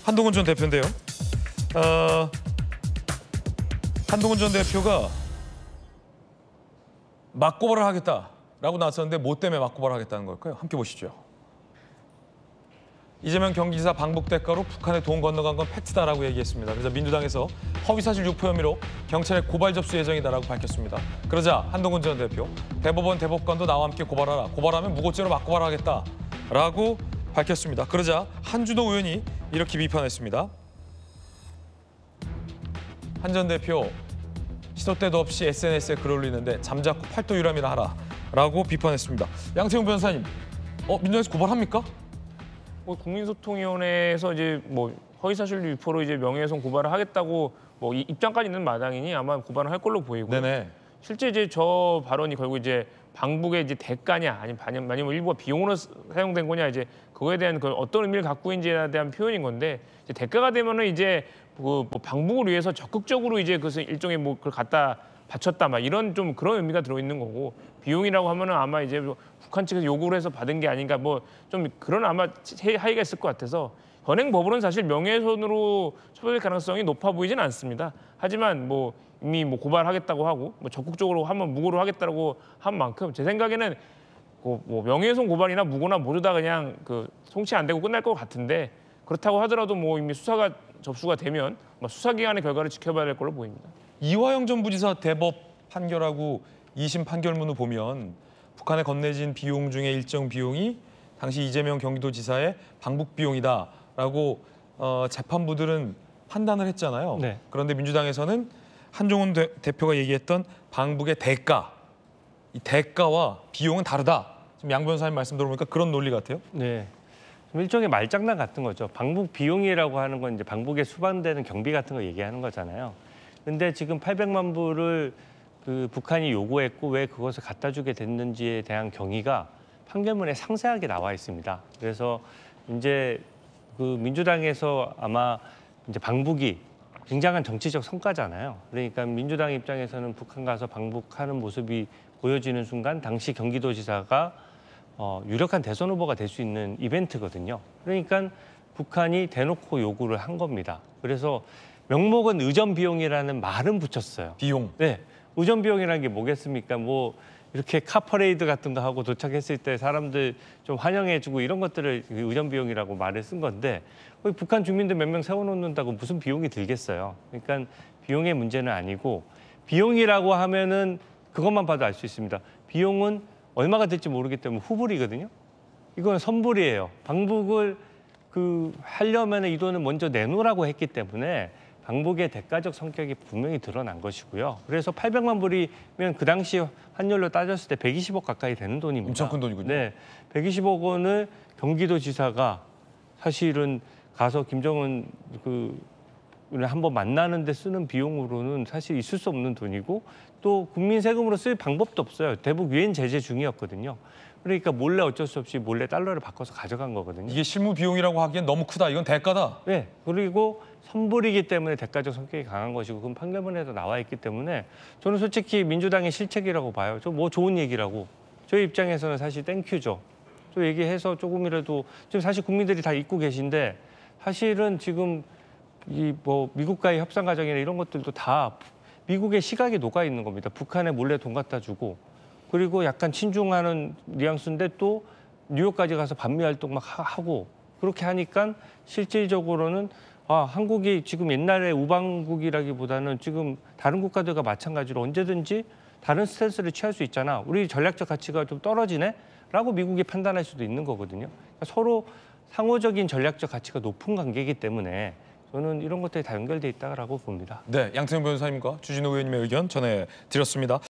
한동훈 전 대표인데요. 한동훈 전 대표가 맞고발을 하겠다라고 나섰는데 뭐 때문에 맞고발을 하겠다는 걸까요? 함께 보시죠. 이재명 경기지사 방북 대가로 북한에 돈 건너간 건 팩트다라고 얘기했습니다. 그래서 민주당에서 허위사실 유포 혐의로 경찰에 고발 접수 예정이다라고 밝혔습니다. 그러자 한동훈 전 대표, 대법원 대법관도 나와 함께 고발하라. 고발하면 무고죄로 맞고발하겠다라고 밝혔습니다. 그러자 한준호 의원이 이렇게 비판했습니다. 한 전 대표, 시도 때도 없이 SNS에 글 올리는데 잠자코 팔도 유람이나 하라라고 비판했습니다. 양태웅 변호사님, 민주당에서 고발합니까? 국민소통위원회에서 이제 허위사실 유포로 이제 명예훼손 고발을 하겠다고 입장까지 있는 마당이니 아마 고발을 할 걸로 보이고. 네네. 실제 이제 저 발언이 결국 이제 방북의 이제 대가냐 아니면 일부가 비용으로 사용된 거냐 이제 그거에 대한 그 어떤 의미를 갖고 있는지에 대한 표현인 건데 이제 대가가 되면은 이제 방북을 위해서 적극적으로 이제 그것을 일종의 그걸 갖다 바쳤다 막 이런 좀 그런 의미가 들어있는 거고 비용이라고 하면은 아마 이제 북한 측에서 요구를 해서 받은 게 아닌가 좀 그런 아마 하이가 있을 것 같아서 현행 법으로는 사실 명예훼손으로 처벌될 가능성이 높아 보이진 않습니다. 하지만 이미 고발하겠다고 하고 적극적으로 한번 무고를 하겠다고 한 만큼 제 생각에는 명예훼손 고발이나 무고나 모두 다 그냥 송치 안 되고 끝날 것 같은데 그렇다고 하더라도 이미 수사가 접수가 되면 수사기관의 결과를 지켜봐야 될 걸로 보입니다. 이화영 전 부지사 대법 판결하고 2심 판결문을 보면 북한에 건네진 비용 중에 일정 비용이 당시 이재명 경기도지사의 방북 비용이다라고 재판부들은 판단을 했잖아요. 네. 그런데 민주당에서는 한동훈 대표가 얘기했던 방북의 대가, 이 대가와 비용은 다르다. 지금 양 변호사님 말씀 들어보니까 그런 논리 같아요. 네. 좀 일종의 말장난 같은 거죠. 방북 비용이라고 하는 건 이제 방북에 수반되는 경비 같은 거 얘기하는 거잖아요. 근데 지금 800만 불을 북한이 요구했고 왜 그것을 갖다 주게 됐는지에 대한 경위가 판결문에 상세하게 나와 있습니다. 그래서 이제 민주당에서 아마 이제 방북이 굉장한 정치적 성과잖아요. 그러니까 민주당 입장에서는 북한 가서 방북하는 모습이 보여지는 순간 당시 경기도지사가 유력한 대선 후보가 될 수 있는 이벤트거든요. 그러니까 북한이 대놓고 요구를 한 겁니다. 그래서 명목은 의전 비용이라는 말은 붙였어요. 비용. 네, 의전 비용이라는 게 뭐겠습니까? 이렇게 카 퍼레이드 같은 거 하고 도착했을 때 사람들 좀 환영해주고 이런 것들을 의전 비용이라고 말을 쓴 건데 북한 주민들 몇 명 세워놓는다고 무슨 비용이 들겠어요. 그러니까 비용의 문제는 아니고 비용이라고 하면은 그것만 봐도 알 수 있습니다. 비용은 얼마가 될지 모르기 때문에 후불이거든요. 이건 선불이에요. 방북을 하려면 이 돈을 먼저 내놓으라고 했기 때문에 방북의 대가적 성격이 분명히 드러난 것이고요. 그래서 800만 불이면 그 당시 환율로 따졌을 때 120억 가까이 되는 돈입니다. 엄청 큰 돈이군요. 네, 120억 원을 경기도지사가 사실은 가서 김정은 한번 만나는 데 쓰는 비용으로는 사실 있을 수 없는 돈이고 또 국민 세금으로 쓸 방법도 없어요. 대북 유엔 제재 중이었거든요. 그러니까 몰래 어쩔 수 없이 몰래 달러를 바꿔서 가져간 거거든요. 이게 실무 비용이라고 하기엔 너무 크다. 이건 대가다. 네, 그리고 선불이기 때문에 대가적 성격이 강한 것이고 그건 판결문에도 나와 있기 때문에 저는 솔직히 민주당의 실책이라고 봐요. 좋은 얘기라고. 저희 입장에서는 사실 땡큐죠. 저 얘기해서 조금이라도 지금 사실 국민들이 다 잊고 계신데 사실은 지금 미국과의 협상 과정이나 이런 것들도 다 미국의 시각에 녹아 있는 겁니다. 북한에 몰래 돈 갖다 주고 그리고 약간 친중하는 뉘앙스인데 또 뉴욕까지 가서 반미 활동 막 하고 그렇게 하니까 실질적으로는 한국이 지금 옛날에 우방국이라기보다는 지금 다른 국가들과 마찬가지로 언제든지 다른 스탠스를 취할 수 있잖아. 우리 전략적 가치가 좀 떨어지네? 라고 미국이 판단할 수도 있는 거거든요. 그러니까 서로 상호적인 전략적 가치가 높은 관계이기 때문에 저는 이런 것들이 다 연결돼 있다고 봅니다. 네, 양태웅 변호사님과 주진우 의원님의 의견 전해드렸습니다.